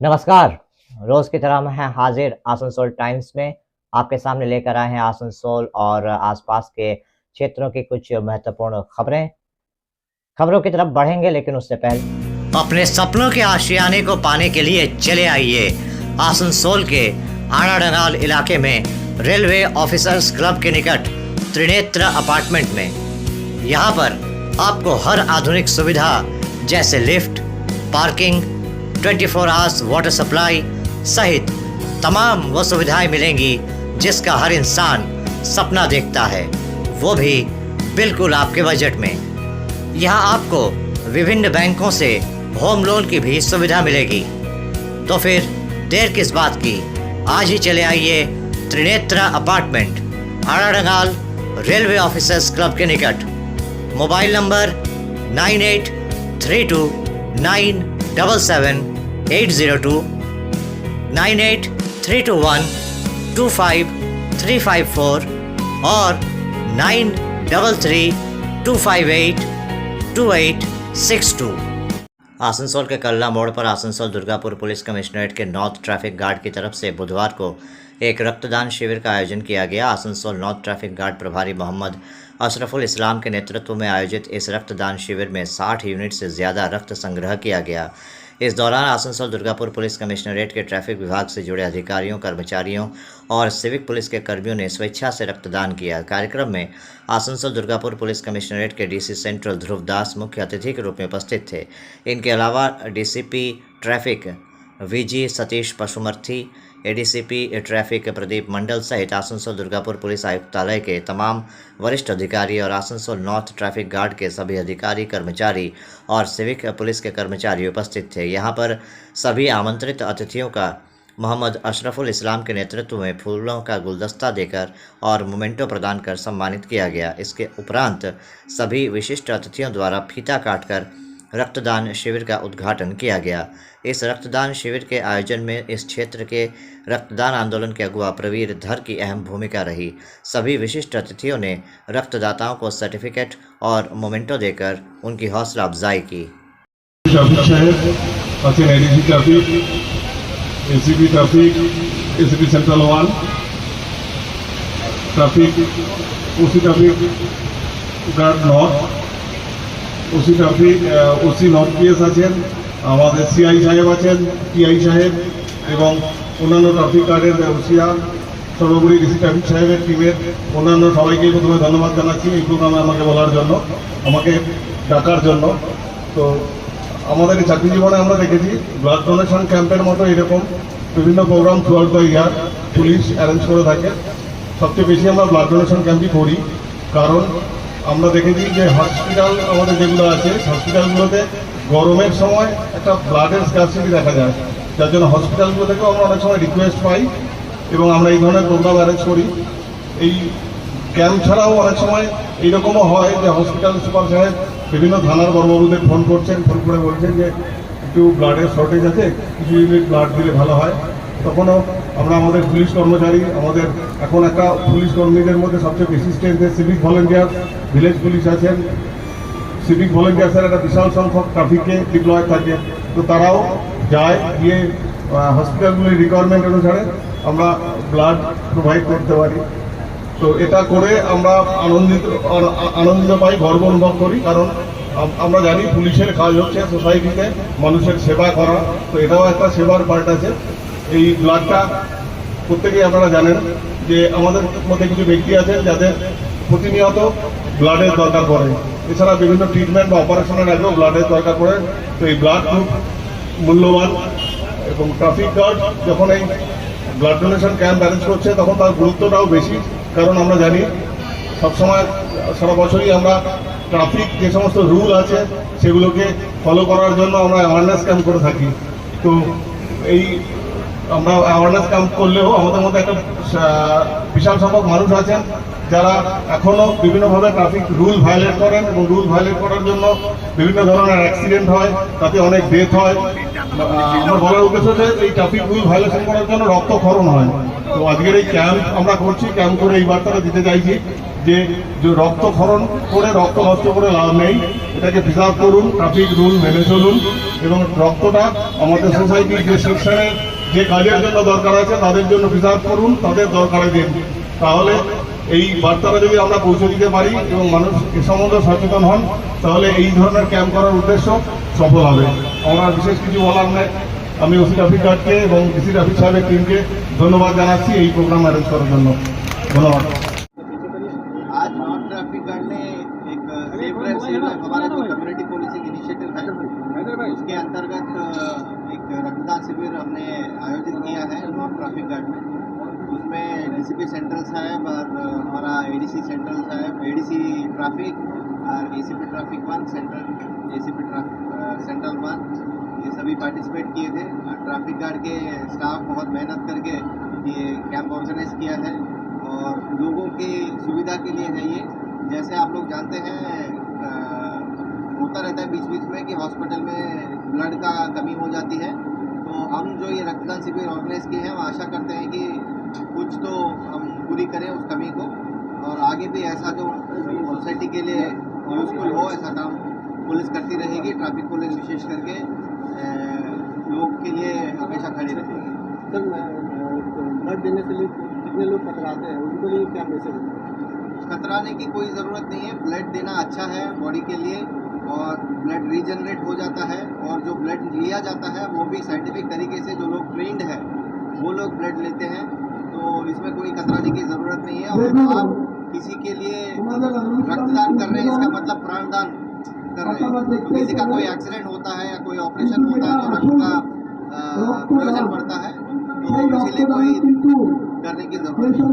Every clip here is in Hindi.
नमस्कार। रोज की तरह मैं हाजिर आसनसोल टाइम्स में आपके सामने लेकर आए हैं आसनसोल और आसपास के क्षेत्रों की कुछ महत्वपूर्ण खबरों की तरफ बढ़ेंगे, लेकिन उससे पहले अपने सपनों के आशियाने को पाने के लिए चले आइए आसनसोल के आड़ाडंगाल इलाके में रेलवे ऑफिसर्स क्लब के निकट त्रिनेत्र अपार्टमेंट में। यहाँ पर आपको हर आधुनिक सुविधा जैसे lift, parking, 24 hours water supply सहित तमाम वो सुविधाएं मिलेंगी जिसका हर इंसान सपना देखता है, वो भी बिल्कुल आपके बजट में। यहाँ आपको विभिन्न बैंकों से होम लोन की भी सुविधा मिलेगी। तो फिर देर किस बात की, आज ही चले आइए Trinetra apartment, Adadangal railway officers club के निकट। मोबाइल नंबर 9832977802, 9832125354 और 9332582862। आसनसोल के कल्ला मोड़ पर आसनसोल दुर्गापुर पुलिस कमिश्नरेट के नॉर्थ ट्रैफिक गार्ड की तरफ से बुधवार को एक रक्तदान शिविर का आयोजन किया गया। आसनसोल नॉर्थ ट्रैफिक गार्ड प्रभारी मोहम्मद अशरफुल इस्लाम के नेतृत्व में आयोजित इस रक्तदान शिविर में 60 यूनिट से ज़्यादा रक्त संग्रह किया गया। इस दौरान आसनसोल दुर्गापुर पुलिस कमिश्नरेट के ट्रैफिक विभाग से जुड़े अधिकारियों, कर्मचारियों और सिविक पुलिस के कर्मियों ने स्वेच्छा से रक्तदान किया। कार्यक्रम में आसनसोल दुर्गापुर पुलिस कमिश्नरेट के डीसी सेंट्रल ध्रुव दास मुख्य अतिथि के रूप में उपस्थित थे। इनके अलावा DCP traffic VG Satish Pasumarthi, ADCP traffic Pradeep Mandal सहित आसनसोल दुर्गापुर पुलिस आयुक्तालय के तमाम वरिष्ठ अधिकारी और आसनसोल नॉर्थ ट्रैफिक गार्ड के सभी अधिकारी, कर्मचारी और सिविक पुलिस के कर्मचारी उपस्थित थे। यहाँ पर सभी आमंत्रित अतिथियों का मोहम्मद अशरफुल इस्लाम के नेतृत्व में फूलों का गुलदस्ता देकर और मोमेंटो प्रदान कर सम्मानित किया गया। इसके उपरांत सभी विशिष्ट अतिथियों द्वारा फीता काटकर रक्तदान शिविर का उद्घाटन किया गया। इस रक्तदान शिविर के आयोजन में इस क्षेत्र के रक्तदान आंदोलन के अगुवा प्रवीर धर की अहम भूमिका रही। सभी विशिष्ट अतिथियों ने रक्तदाताओं को सर्टिफिकेट और मोमेंटो देकर उनकी हौसला अफजाई की। एसीपी सेंट्रल 1 ट्रैफिक, ओसी ट्रैफिक गार्ड नॉर्थ, ओसी ट्रैफिक ओसी नॉर्थ পিএস আছেন, আমাদের সিআই সাহেব আছেন, টিআই সাহেব এবং অন্যান্য ট্রাফিক গার্ডের ওসিয়া, সর্বোপরি ডিসি ট্রাফিক সাহেবের টিমের অন্যান্য সবাইকে প্রথমে ধন্যবাদ জানাচ্ছি এই প্রোগ্রামে আমাকে বলার জন্য, আমাকে ডাকার জন্য। তো আমাদের এই চাকরি জীবনে আমরা দেখেছি ব্লাড ডোনেশন ক্যাম্পের মতো এরকম বিভিন্ন programme throughout the year police arrange করে থাকে। সবচেয়ে বেশি আমরা ব্লাড ডোনেশন ক্যাম্পই করি, কারণ আমরা দেখেছি যে হসপিটাল আমাদের যেগুলো আছে হসপিটালগুলোতে গরমের সময় একটা ব্লাডের স্কারসিটি দেখা যায়, যার জন্য হসপিটালগুলো থেকেও আমরা অনেক সময় রিকোয়েস্ট পাই এবং আমরা এই ধরনের প্রোগ্রাম অ্যারেঞ্জ করি। এই ক্যাম্প ছাড়াও অনেক সময় এইরকমও হয় যে হসপিটাল সুপার সাহেব বিভিন্ন থানার বড়বাবুদের ফোন করে বলছেন যে একটু ব্লাডের শর্টেজ আছে, কিছু ইউনিট ব্লাড দিলে ভালো হয়। তখনও আমরা আমাদের পুলিশ কর্মচারী, আমাদের এখন একটা পুলিশ কর্মীদের মধ্যে সবচেয়ে বেশি strength civic volunteer, village police আছেন, সিভিক ভলেন্টিয়ার্সের একটা বিশাল সংখ্যক ট্রাফিকে ডিপ্লয় থাকে। তো তারাও যায়, গিয়ে হসপিটালগুলির রিকোয়ারমেন্ট অনুসারে আমরা ব্লাড প্রোভাইড করতে পারি। তো এটা করে আমরা আনন্দিত পাই, গর্ব অনুভব করি, কারণ আমরা জানি পুলিশের কাজ হচ্ছে সোসাইটিতে মানুষের সেবা করা। তো এটাও একটা সেবার পার্ট আছে। এই ব্লাডটা প্রত্যেকেই আপনারা জানেন যে আমাদের মধ্যে কিছু ব্যক্তি আছেন যাদের প্রতিনিয়ত ব্লাডের দরকার পড়ে, এছাড়া বিভিন্ন ট্রিটমেন্ট বা অপারেশনের আগেও ব্লাডের দরকার পড়ে। তো এই ব্লাড খুব মূল্যবান এবং ট্রাফিক গার্ড যখন এই ব্লাড ডোনেশন ক্যাম্প অ্যারেঞ্জ করছে তখন তার গুরুত্বটাও বেশি, কারণ আমরা জানি সবসময় সারা বছরই আমরা ট্রাফিক যে সমস্ত রুল আছে সেগুলোকে ফলো করার জন্য আমরা অ্যাওয়ারনেস ক্যাম্প করে থাকি। তো এই আমরা অ্যাওয়ারনেস ক্যাম্প করলেও আমাদের মধ্যে একটা বিশাল সংখ্যক মানুষ আছেন যারা এখনও বিভিন্নভাবে ট্রাফিক রুল ভায়োলেট করেন এবং রুল ভায়োলেট করার জন্য বিভিন্ন ধরনের অ্যাক্সিডেন্ট হয়, তাতে অনেক ডেথ হয়। আমার বলার উদ্দেশ্য যে এই ট্রাফিক রুল ভায়োলেশন করার জন্য রক্তক্ষরণ হয়। তো আজকের এই ক্যাম্প আমরা করছি, ক্যাম্প করে এই বার্তাটা দিতে চাইছি যে যে রক্তক্ষরণ করে রক্ত নষ্ট করে লাভ নেই, এটাকে প্রিজার্ভ করুন, ট্রাফিক রুল মেনে চলুন এবং রক্তটা আমাদের সোসাইটির যে সেকশনের যে কাজের জন্য দরকার আছে তাদের জন্য প্রিজার্ভ করুন, তাদের দরকারে দিন। তাহলে এই বার্তাটা যদি আমরা পৌঁছে দিতে পারি এবং মানুষ এ সম্বন্ধে সচেতন হন, তাহলে এই ধরনের ক্যাম্প করার উদ্দেশ্য সফল হবে। আমরা বিশেষ কিছু বলার নেই। আমি ওসি ট্রাফিক গার্ডকে এবং ডিসি ট্রাফিক সাহেবের টিমকে ধন্যবাদ জানাচ্ছি এই প্রোগ্রাম অ্যারেঞ্জ করার জন্য। ধন্যবাদ। आज नॉन ट्रैफिक गार्ड ने एक सेफ ड्राइव सेव लाइफ हमारा जो कम्युनिटी पुलिसिंग इनिशिएटिव है उसके अंतर्गत एक रक्तदान शिविर हमने आयोजित किया है नॉन ट्रैफिक गार्ड में। उसमें डीसीपी सेंट्रल साहब और हमारा एडीसी सेंट्रल साहब, एडीसी ट्रैफिक और ACP traffic 1 central, ACP traffic central 1, ये सभी पार्टिसिपेट किए थे। ट्रैफिक गार्ड के स्टाफ बहुत मेहनत करके ये कैंप ऑर्गेनाइज किया है और लोगों की सुविधा के लिए है ये। जैसे आप लोग जानते हैं होता रहता है बीच बीच में कि हॉस्पिटल में ब्लड का कमी हो जाती है, तो हम जो ये रक्तदान शिविर ऑर्गेनाइज किए हैं हम आशा करते हैं कि कुछ तो हम पूरी करें उस कमी को और आगे भी ऐसा जो सोसाइटी के लिए यूज़फुल हो ऐसा काम पुलिस करती रहेगी। ट्रैफिक पुलिस विशेष करके लोग के लिए हमेशा खड़ी रहेगी। सर ब्लड देने से कितने लोग कतराते हैं, उनको लिए क्या मैसेज है? कतराने की कोई ज़रूरत नहीं है। ब्लड देना अच्छा है बॉडी के लिए और ब्लड रीजनरेट हो जाता है और जो ब्लड लिया जाता है वो भी साइंटिफिक तरीके से जो लोग ट्रेंड है वो लोग ब्लड लेते हैं, तो इसमें कोई कतराने की ज़रूरत नहीं है। और आप किसी के लिए रक्तदान कर रहे हैं इसका मतलब प्राणदान कर रहे हैं। तो किसी का कोई एक्सीडेंट होता है या कोई ऑपरेशन होता है तो रक्त का प्रयोजन पड़ता है, तो इसीलिए कोई डरने की जरूरत नहीं।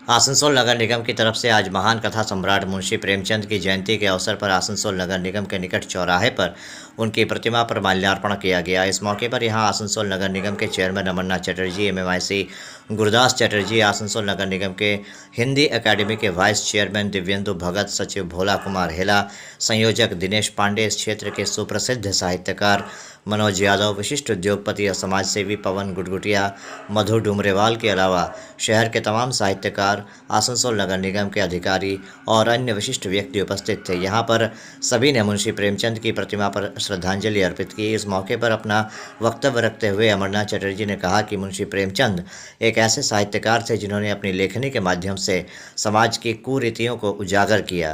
आसनसोल नगर निगम की तरफ से आज महान कथा सम्राट मुंशी प्रेमचंद की जयंती के अवसर पर आसनसोल नगर निगम के निकट चौराहे पर उनकी प्रतिमा पर माल्यार्पण किया गया। इस मौके पर यहां आसनसोल नगर निगम के चेयरमैन अमरनाथ चटर्जी, MMIC गुरदास चटर्जी, आसनसोल नगर निगम के हिंदी एकेडमी के वाइस चेयरमैन दिव्येंदु भगत, सचिव भोला कुमार हेला, संयोजक दिनेश पांडे, इस क्षेत्र के सुप्रसिद्ध साहित्यकार मनोज यादव, विशिष्ट उद्योगपति और समाजसेवी पवन गुटगुटिया, मधु डुमरेवाल के अलावा शहर के तमाम साहित्यकार, आसनसोल नगर निगम के अधिकारी और अन्य विशिष्ट व्यक्ति उपस्थित थे। यहाँ पर सभी ने मुंशी प्रेमचंद की प्रतिमा पर श्रद्धांजलि अर्पित की। इस मौके पर अपना वक्तव्य रखते हुए अमरनाथ चटर्जी ने कहा कि मुंशी प्रेमचंद एक ऐसे साहित्यकार थे जिन्होंने अपनी लेखनी के माध्यम से समाज की कुरीतियों को उजागर किया।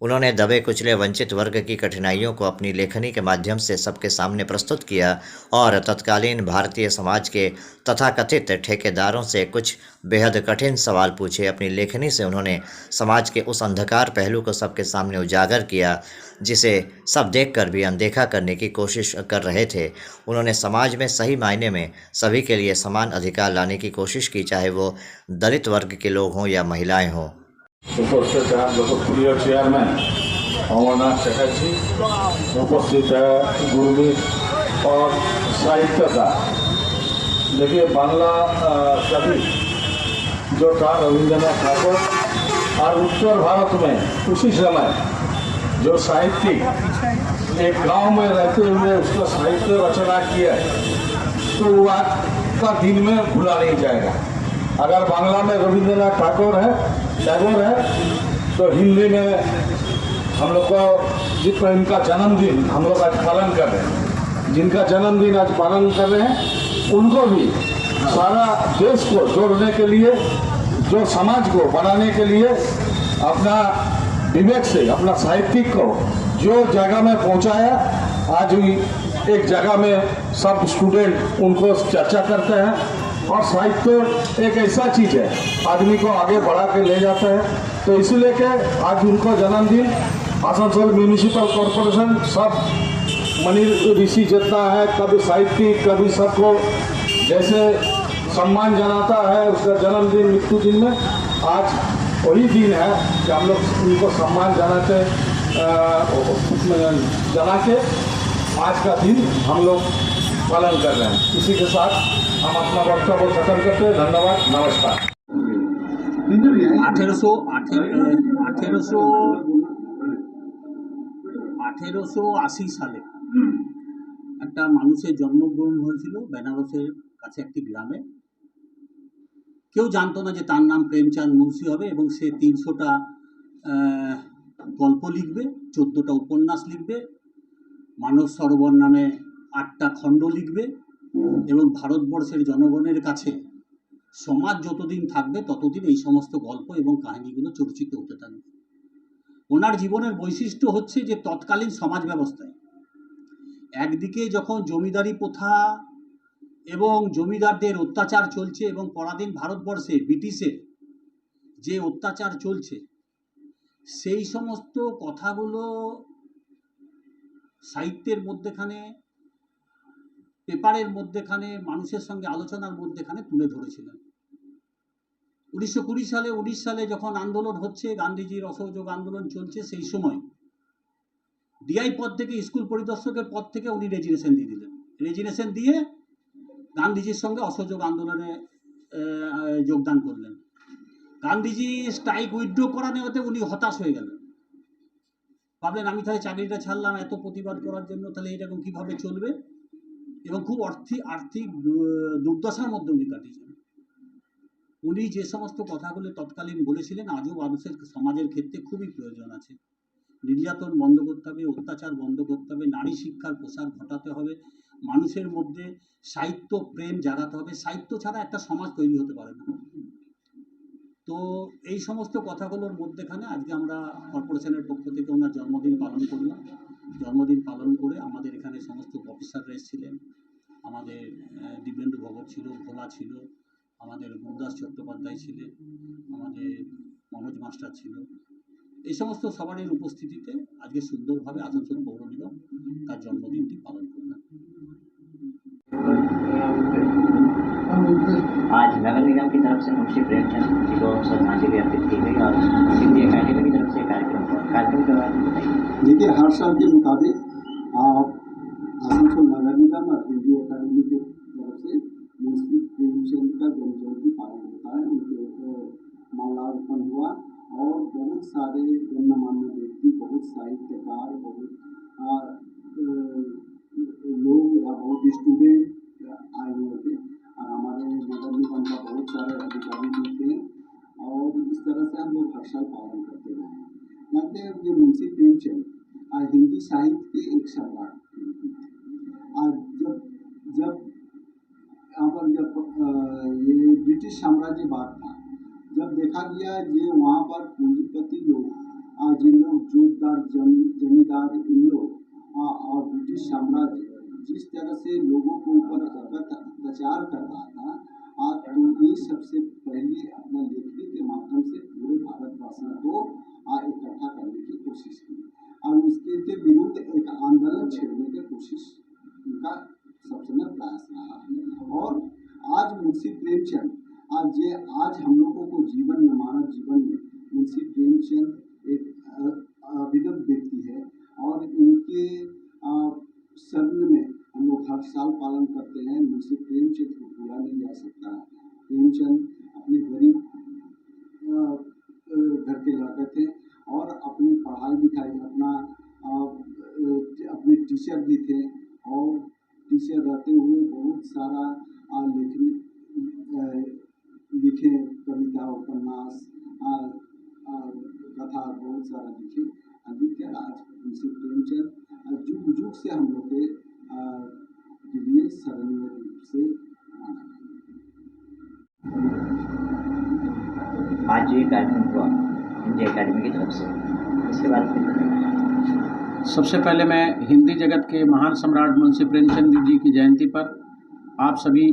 उन्होंने दबे कुचले वंचित वर्ग की कठिनाइयों को अपनी लेखनी के माध्यम से सबके सामने प्रस्तुत किया और तत्कालीन भारतीय समाज के तथाकथित ठेकेदारों से कुछ बेहद कठिन सवाल पूछे। अपनी लेखनी से उन्होंने समाज के उस अंधकार पहलू को सबके सामने उजागर किया जिसे सब देखकर भी अनदेखा करने की कोशिश कर रहे थे। उन्होंने समाज में सही मायने में सभी के लिए समान अधिकार लाने की कोशिश की, चाहे वो दलित वर्ग के लोग हों या महिलाएं हों। उपस्थित है लोकप्रिय चेयरमैन अमरनाथ चटर्जी, उपस्थित है गुरमीत और साहित्यकार। देखिए बांग्ला कवि जो था रविंद्रनाथ ठाकुर और उत्तर भारत में उसी समय जो साहित्यिक एक गांव में रहते हुए उसका साहित्य रचना किया तो वो आज का दिन में भूला नहीं जाएगा। अगर बांग्ला में रविंद्रनाथ टैगोर है तो हिंदी में हम लोग को जितना इनका जन्मदिन हम लोग आज पालन कर रहे हैं, जिनका जन्मदिन आज पालन कर रहे हैं उनको भी सारा देश को जोड़ने के लिए, जो समाज को बनाने के लिए अपना विवेक से अपना साहित्यिक को जो जगह में पहुंचाया, आज भी एक जगह में सब स्टूडेंट उनको चर्चा करते हैं। और साहित्य एक ऐसा चीज़ है आदमी को आगे बढ़ा के ले जाता है, तो इसीलिए के आज उनको जन्मदिन आसनसोल म्यूनिसिपल कॉरपोरेशन सब मनी ऋषि जितना है, कभी साहित्यिक कभी सबको जैसे सम्मान जनाता है उसका जन्मदिन मृत्यु दिन में, आज वही दिन है कि हम लोग उनको सम्मान जना के आज का दिन हम लोग पालन कर रहे हैं। इसी के साथ हम अपना वक्तव्य खत्म करते हैं। धन्यवाद, नमस्कार। 1880 সালে একটা মানুষের জন্মগ্রহণ হয়েছিল বেনারসের কাছে একটি গ্রামে। কেউ জানতো না যে তার নাম প্রেমচাঁদ মুন্সি হবে এবং সে 300টা গল্প লিখবে, 14টা উপন্যাস লিখবে, মানস সরোবর নামে 8টা খণ্ড লিখবে এবং ভারতবর্ষের জনগণের কাছে সমাজ যতদিন থাকবে ততদিন এই সমস্ত গল্প এবং কাহিনীগুলো চর্চিত হতে থাকবে। ওনার জীবনের বৈশিষ্ট্য হচ্ছে যে তৎকালীন সমাজ ব্যবস্থায় একদিকে যখন জমিদারি প্রথা এবং জমিদারদের অত্যাচার চলছে এবং পরাধীন ভারতবর্ষে ব্রিটিশের যে অত্যাচার চলছে, সেই সমস্ত কথাগুলো সাহিত্যের মধ্যেখানে, পেপারের মধ্যেখানে, মানুষের সঙ্গে আলোচনার মধ্যেখানে তুলে ধরেছিলেন। 1920 সালে 19 সালে যখন আন্দোলন হচ্ছে, গান্ধীজির অসহযোগ আন্দোলন চলছে, সেই সময় ডিআই পদ থেকে, স্কুল পরিদর্শকের পদ থেকে উনি রেজিগনেশন দিয়ে দিলেন। রেজিগনেশন দিয়ে গান্ধীজির সঙ্গে অসহযোগ আন্দোলনে যোগদান করলেন। গান্ধীজি স্ট্রাইক উইথড্র করা নেওয়াতে উনি হতাশ হয়ে গেলেন। ভাবলেন আমি তাহলে চাকরিটা ছাড়লাম এত প্রতিবাদ করার জন্য, তাহলে এরকম কীভাবে চলবে, এবং খুব আর্থিক দুর্দশার মধ্যে উনি কাটিয়েছেন। উনি যে সমস্ত কথাগুলো তৎকালীন বলেছিলেন আজও মানুষের সমাজের ক্ষেত্রে খুবই প্রয়োজন আছে। নির্যাতন বন্ধ করতে হবে, অত্যাচার বন্ধ করতে হবে, নারী শিক্ষার প্রসার ঘটাতে হবে, মানুষের মধ্যে সাহিত্য প্রেম জাগাতে হবে। সাহিত্য ছাড়া একটা সমাজ তৈরি হতে পারে না। তো এই সমস্ত কথাগুলোর মধ্যেখানে আজকে আমরা কর্পোরেশনের পক্ষ থেকে ওনার জন্মদিন পালন করলাম। জন্মদিন পালন করে আমাদের এখানে সমস্ত অফিসাররা এসেছিলেন, আমাদের দিব্যেন্দু ভগত ছিল, ভোলা ছিল, আমাদের গুরুদাস চট্টোপাধ্যায় ছিলেন, আমাদের মনোজ মাস্টার ছিল। এই সমস্ত সবারই উপস্থিতিতে আজকে সুন্দরভাবে আসানসোল পৌর নিগম তার জন্মদিনটি পালন করলাম। आज नगर निगम की तरफ से मुंशी प्रेमचंद जी को श्रद्धांजलि अर्पित की गई और हिंदी अकादमी की तरफ से कार्यक्रम के बारे में बताइए। देखिए, हर साल के मुताबिक आसनसोल नगर निगम और हिंदी अकादमी की तरफ से मुंशी प्रेमचंद का जन्म जयंती पालन होता है। उनके माल्यार्पण हुआ और बहुत सारे गण्यमान्य व्यक्ति, बहुत साहित्यकार, बहुत लोग या बहुत स्टूडेंट आए हुए थे और हमारे नगर निगम का बहुत सारे अधिकारी भी थे और इस तरह से हम लोग हर साल पालन करते रहे हैं। जानते हैं जो मुंशी प्रेमचंद हिंदी साहित्य के एक सम्राट आज जब यहाँ पर ये ब्रिटिश साम्राज्यवाद था, जब देखा गया ये वहाँ पर पूंजीपति लोग, जिन लोग जोतदार, जमींदार, इन लोग और ब्रिटिश साम्राज्य जिस तरह से लोगों के ऊपर अत्याचार कर रहा था, तो ये सबसे पहले अपना लेखनी के माध्यम से पूरे भारतवासियों को इकट्ठा करने की कोशिश की और उसके विरुद्ध एक आंदोलन छेड़ने की कोशिश उनका सब समय प्रयास रहा। और आज मुंशी प्रेमचंद आज हम लोगों को जीवन में, मानव जीवन में मुंशी प्रेमचंद एक अभिनव व्यक्ति है और इनके शरण में हम लोग हर साल पालन करते हैं। मुंशी प्रेमचंद को भूला नहीं जा सकता। प्रेमचंद अपने गरीब घर के लड़के थे और अपनी पढ़ाई लिखाई अपने टीचर भी थे और टीचर रहते हुए बहुत सारा लिखे, कविता, उपन्यास, कथा बहुत सारा लिखे। अधिकतर आज मुंशी प्रेमचंद जुग जुग से हम लोग के लिए सराहनीय रूप से माना गया। आज ये कार्यक्रम हुआ हिंदी अकादमी की तरफ से, इसके बारे में सबसे पहले मैं हिंदी जगत के महान सम्राट मुंशी प्रेमचंद जी की जयंती पर आप सभी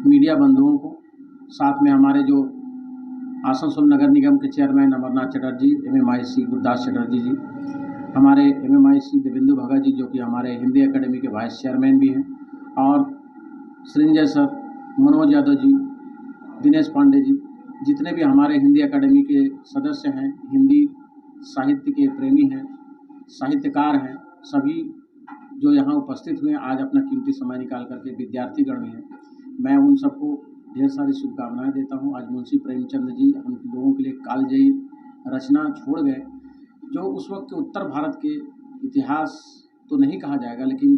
मीडिया बंधुओं को, साथ में हमारे जो आसनसोल नगर निगम के चेयरमैन अमरनाथ चटर्जी, MMIC गुरदास चटर्जी जी, हमारे MMIC दिव्येंदु भगत जी जो कि हमारे हिंदी एकेडमी के वाइस चेयरमैन भी हैं, और सृंजय सर, मनोज यादव जी, दिनेश पांडे जी, जितने भी हमारे हिंदी एकेडमी के सदस्य हैं, हिंदी साहित्य के प्रेमी हैं, साहित्यकार हैं, सभी जो यहाँ उपस्थित हुए आज अपना कीमती समय निकाल करके, विद्यार्थीगण भी हैं, मैं उन सबको ढेर सारी शुभकामनाएं देता हूँ। आज मुंशी प्रेमचंद जी हम लोगों के लिए कालजयी रचना छोड़ गए, जो उस वक्त के उत्तर भारत के इतिहास तो नहीं कहा जाएगा, लेकिन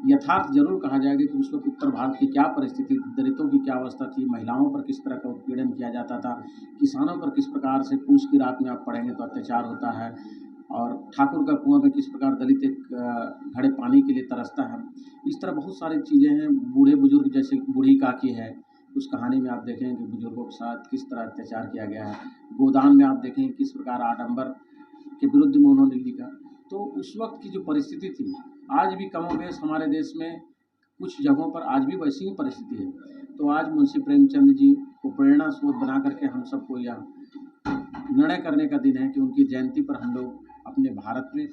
यथार्थ जरूर कहा जाएगा कि उस वक्त उत्तर भारत की क्या परिस्थिति थी, दलितों की क्या अवस्था थी, महिलाओं पर किस तरह का उत्पीड़न किया जाता था, किसानों पर किस प्रकार से पूछ की रात में आप पढ़ेंगे तो अत्याचार होता है, और ठाकुर का कुआं में किस प्रकार दलित एक घड़े पानी के लिए तरसता है। इस तरह बहुत सारी चीज़ें हैं। बूढ़े बुजुर्ग जैसे बूढ़ी काकी है, उस कहानी में आप देखेंगे कि बुजुर्गों के साथ किस तरह अत्याचार किया गया है। गोदान में आप देखेंगे किस प्रकार आडंबर के विरुद्ध में उन्होंने लिखा। तो उस वक्त की जो परिस्थिति थी, आज भी कमोबेश हमारे देश में कुछ जगहों पर आज भी वैसी ही परिस्थिति है। तो आज मुंशी प्रेमचंद जी को प्रेरणा स्रोत बना करके हम सबको यह निर्णय करने का दिन है कि उनकी जयंती पर हम लोग अपने भारत में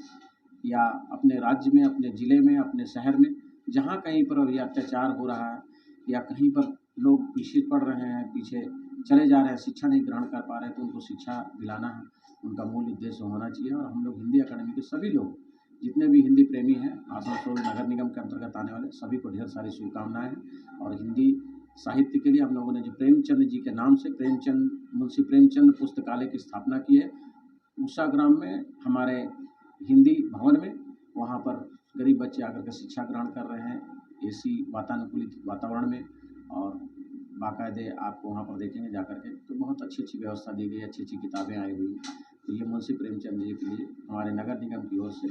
या अपने राज्य में, अपने ज़िले में, अपने शहर में, जहाँ कहीं पर भी अत्याचार हो रहा है या कहीं पर लोग पीछे पड़ रहे हैं, पीछे चले जा रहे हैं, शिक्षा नहीं ग्रहण कर पा रहे हैं, तो उनको शिक्षा दिलाना है, उनका मूल उद्देश्य होना चाहिए। और हम लोग हिंदी अकादमी के सभी लोग, जितने भी हिंदी प्रेमी हैं, आसनसोल नगर निगम के अंतर्गत आने वाले सभी को ढेर सारी शुभकामनाएँ हैं। और हिंदी साहित्य के लिए हम लोगों ने जो प्रेमचंद जी के नाम से मुंशी प्रेमचंद पुस्तकालय की स्थापना की है उषा ग्राम में, हमारे हिंदी भवन में, वहाँ पर गरीब बच्चे आकर के शिक्षा ग्रहण कर रहे हैं एसी वातानुकूलित वातावरण में। और बाकायदे आपको वहाँ पर देखेंगे जाकर के तो बहुत अच्छी अच्छी व्यवस्था दी गई, अच्छी अच्छी किताबें आई हुई। तो ये मुंशी प्रेमचंद जी के लिए हमारे नगर निगम की ओर से,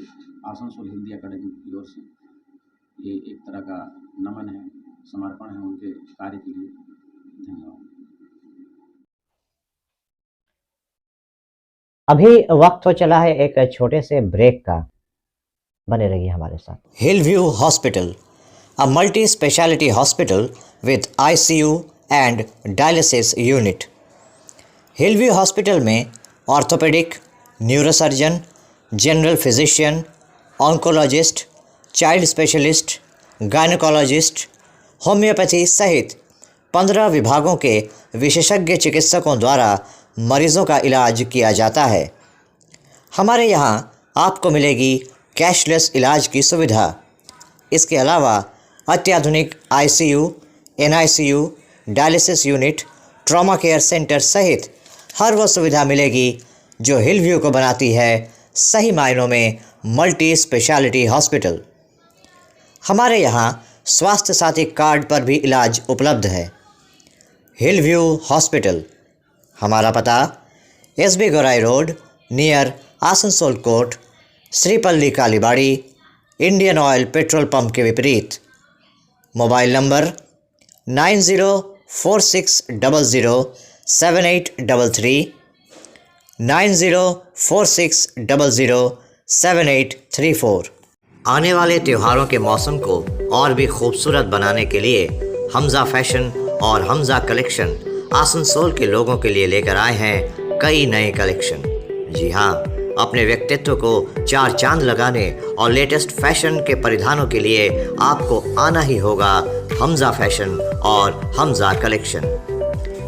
आसनसोल हिंदी अकादमी की ओर से ये एक तरह का नमन है, समर्पण है उनके कार्य के लिए। धन्यवाद। अभी वक्त हो चला है एक छोटे से ब्रेक का, बने रहिए हमारे साथ। Hillview hospital, a multi-speciality hospital with ICU and dialysis unit. Hillview hospital में orthopaedic, neurosurgeon, general physician, oncologist, child specialist, gynaecologist, homoeopathy सहित 15 विभागों के विशेषज्ञ चिकित्सकों द्वारा मरीजों का इलाज किया जाता है। हमारे यहाँ आपको मिलेगी कैशलेस इलाज की सुविधा। इसके अलावा अत्याधुनिक ICU, NICU, dialysis unit, trauma care centre सहित हर वह सुविधा मिलेगी जो हिलव्यू को बनाती है सही मायनों में मल्टी स्पेशलिटी हॉस्पिटल। हमारे यहाँ स्वास्थ्य साथी कार्ड पर भी इलाज उपलब्ध है। हिलव्यू हॉस्पिटल, हमारा पता SB Gaurai road near Asansol court, Shripally Kalibari, Indian Oil petrol pump के विपरीत। Mobile number 9046007833, 9046007834। आने वाले त्योहारों के मौसम को और भी खूबसूरत बनाने के लिए हमजा फैशन और हमजा कलेक्शन आसनसोल के लोगों के लिए लेकर आए हैं कई नए कलेक्शन। जी हाँ, अपने व्यक्तित्व को 4 चांद लगाने और लेटेस्ट फैशन के परिधानों के लिए आपको आना ही होगा हमजा फैशन और हमजा कलेक्शन।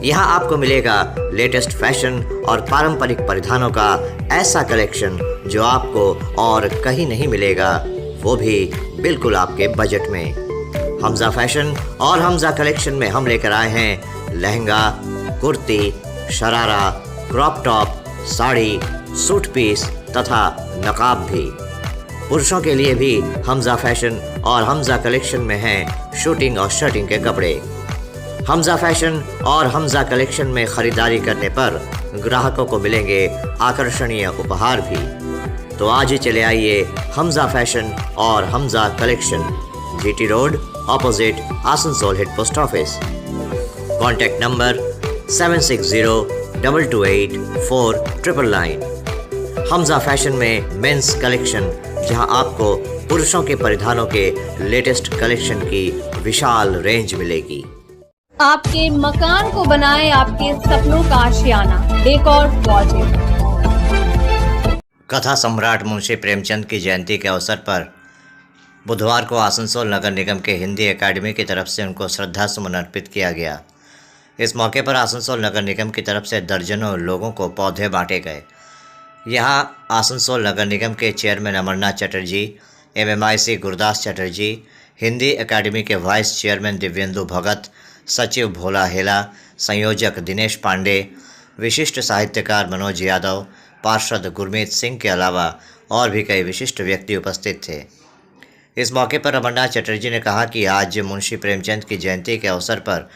यहाँ आपको मिलेगा लेटेस्ट फैशन और पारंपरिक परिधानों का ऐसा कलेक्शन जो आपको और कहीं नहीं मिलेगा, वो भी बिल्कुल आपके बजट में। हमजा फैशन और हमजा कलेक्शन में हम लेकर आए हैं lehenga, kurti, sharara, crop top, sari, suit piece तथा नकाब भी। पुरुषों के लिए भी हमजा फैशन और हमजा कलेक्शन में हैं शूटिंग और शर्टिंग के कपड़े। हमजा फैशन और हमजा कलेक्शन में ख़रीदारी करने पर ग्राहकों को मिलेंगे आकर्षणीय उपहार भी। तो आज ही चले आइए हमजा फैशन और Hamza collection, GT road opposite Asansol head post office. Contact number 7602284999। Hamza fashion में मेंस कलेक्शन, जहां आपको पुरुषों के परिधानों के लेटेस्ट कलेक्शन की विशाल रेंज मिलेगी। आपके मकान को बनाए आपके सपनों का आशियाना, डेकोर प्रोजेक्ट। कथा सम्राट मुंशी प्रेमचंद की जयंती के अवसर पर बुधवार को आसनसोल नगर निगम के हिंदी अकादमी की तरफ से उनको श्रद्धा सुमन अर्पित किया गया। इस मौके पर आसनसोल नगर निगम की तरफ से दर्जनों लोगों को पौधे बांटे गए। यहाँ आसनसोल नगर निगम के चेयरमैन अमरनाथ चटर्जी, MMIC गुरदास चटर्जी, हिंदी अकादमी के वाइस चेयरमैन दिव्येंदु भगत, सचिव भोला हेला, संयोजक दिनेश पांडे, विशिष्ट साहित्यकार मनोज यादव, पार्षद गुरमीत सिंह के अलावा और भी कई विशिष्ट व्यक्ति उपस्थित थे। इस मौके पर अमरनाथ चटर्जी ने कहा कि आज मुंशी प्रेमचंद की जयंती के अवसर पर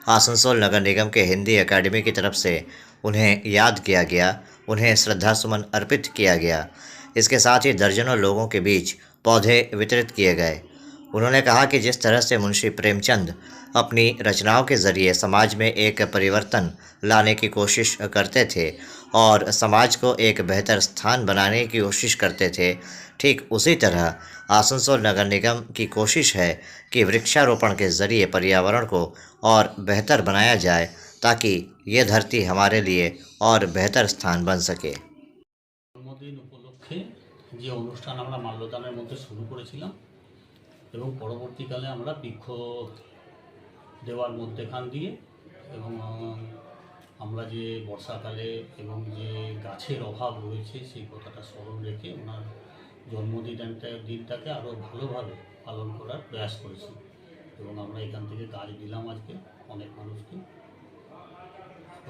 आसनसोल नगर निगम के हिंदी अकादमी की तरफ से उन्हें याद किया गया, उन्हें श्रद्धासुमन अर्पित किया गया। इसके साथ ही दर्जनों लोगों के बीच पौधे वितरित किए गए। उन्होंने कहा कि जिस तरह से मुंशी प्रेमचंद अपनी रचनाओं के ज़रिए समाज में एक परिवर्तन लाने की कोशिश करते थे और समाज को एक बेहतर स्थान बनाने की कोशिश करते थे, ठीक उसी तरह आसनसोल नगर निगम की कोशिश है कि वृक्षारोपण के ज़रिए पर्यावरण को और बेहतर बनाया जाए ताकि ये धरती हमारे लिए और बेहतर स्थान बन सके। জন্মদিন উপলক্ষে যে অনুষ্ঠান আমরা মাল্যদানের মধ্যে শুরু করেছিলাম এবং পরবর্তীকালে আমরা বৃক্ষ দেওয়ার মধ্যেখান দিয়ে এবং আমরা যে বর্ষাকালে এবং যে গাছের অভাব রয়েছে সেই কথাটা স্মরণ রেখে ওনার দিনটাকে আরও ভালোভাবে পালন করার প্রয়াস করেছি এবং আমরা এখান থেকে গাছ দিলাম আজকে অনেক মানুষকে।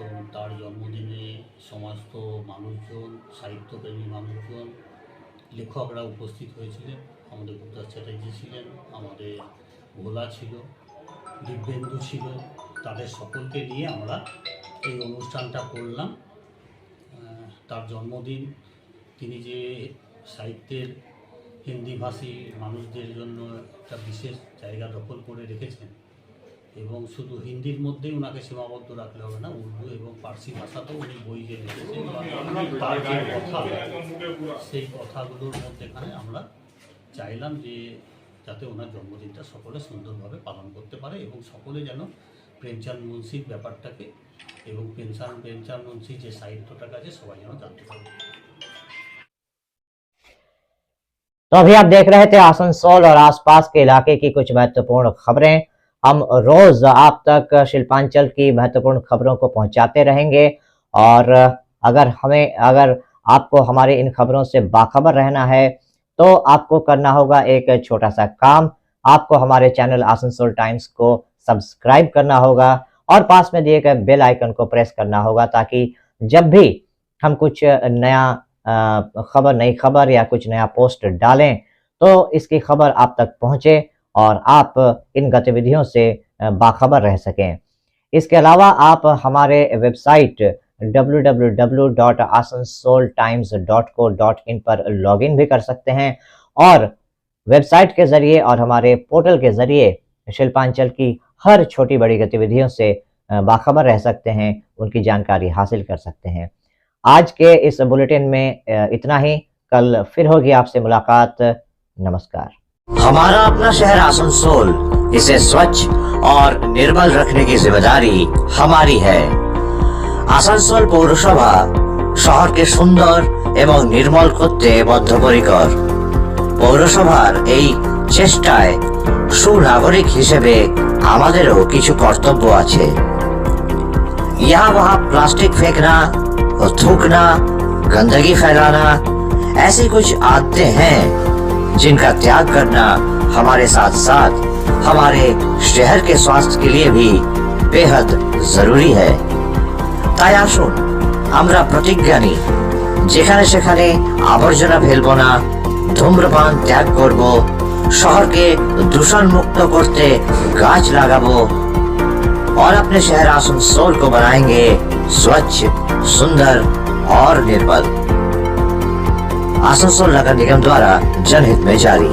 এবং তার জন্মদিনে সমস্ত মানুষজন, সাহিত্যপ্রেমী মানুষজন, লেখকরা উপস্থিত হয়েছিলেন। আমাদের গুরুদাস চ্যাটার্জি ছিলেন, আমাদের ভোলা ছিল, দিব্যেন্দু ছিল, তাদের সকলকে নিয়ে আমরা এই অনুষ্ঠানটা করলাম। তার জন্মদিন, তিনি যে সাহিত্যের হিন্দিভাষী মানুষদের জন্য একটা বিশেষ জায়গা দখল করে রেখেছেন এবং শুধু হিন্দির মধ্যেই ওনাকে সীমাবদ্ধ রাখলে হবে না, উর্দু এবং পার্সি ভাষাতেও উনি বই যে লিখেছেন তার যে কথা, সেই কথাগুলোর মধ্যেখানে আমরা চাইলাম যে যাতে ওনার জন্মদিনটা সকলে সুন্দরভাবে পালন করতে পারে এবং সকলে যেন প্রেমচাঁদ মুন্সির ব্যাপারটাকে এবং প্রেমচাঁদ মুন্সির যে সাহিত্যটাকে আছে সবাই যেন জানতে পারে। तो अभी आप देख रहे थे आसनसोल और आसपास के इलाके की कुछ महत्वपूर्ण खबरें। हम रोज आप तक शिल्पांचल की महत्वपूर्ण खबरों को पहुंचाते रहेंगे और अगर आपको हमारे इन खबरों से बाखबर रहना है तो आपको करना होगा एक छोटा सा काम। आपको हमारे चैनल आसनसोल टाइम्स को सब्सक्राइब करना होगा और पास में दिए गए बेल आइकन को प्रेस करना होगा ताकि जब भी हम कुछ नया नई खबर या कुछ नया पोस्ट डालें तो इसकी खबर आप तक पहुंचे और आप इन गतिविधियों से बाखबर रह सकें। इसके अलावा आप हमारे वेबसाइट www.asansoltimes.co.in पर लॉगिन भी कर सकते हैं और वेबसाइट के जरिए और हमारे पोर्टल के जरिए शिल्पांचल की हर छोटी बड़ी गतिविधियों से बाखबर रह सकते हैं, उनकी जानकारी हासिल कर सकते हैं। आज के इस बुलेटिन में इतना ही। कल फिर होगी आपसे मुलाकात। नमस्कार। हमारा अपना शहर आसनसोल, इसे स्वच्छ और निर्मल रखने की जिम्मेदारी हमारी है। आसनसोल পৌরসভা শহরকে সুন্দর এবং নির্মল করতে বদ্ধপরিকর। পৌরসভার এই চেষ্টায় সুনাগরিক হিসেবে আমাদেরও কিছু কর্তব্য আছে। यहाँ वहाँ प्लास्टिक फेंकना, थूकना, गंदगी फैलाना, ऐसी कुछ आदतें हैं जिनका त्याग करना हमारे साथ साथ हमारे शहर के स्वास्थ्य के लिए भी बेहद जरूरी है। তাই আসুন আমরা প্রতিজ্ঞা নিই, যেখানে সেখানে আবর্জনা ফেলবো না, ধূম্রপান ত্যাগ করব, শহরকে দূষণ মুক্ত করতে গাছ লাগাবো और अपने शहर आसनसोल को बनाएंगे स्वच्छ, सुंदर और निर्मल। आसनसोल नगर निगम द्वारा जनहित में जारी।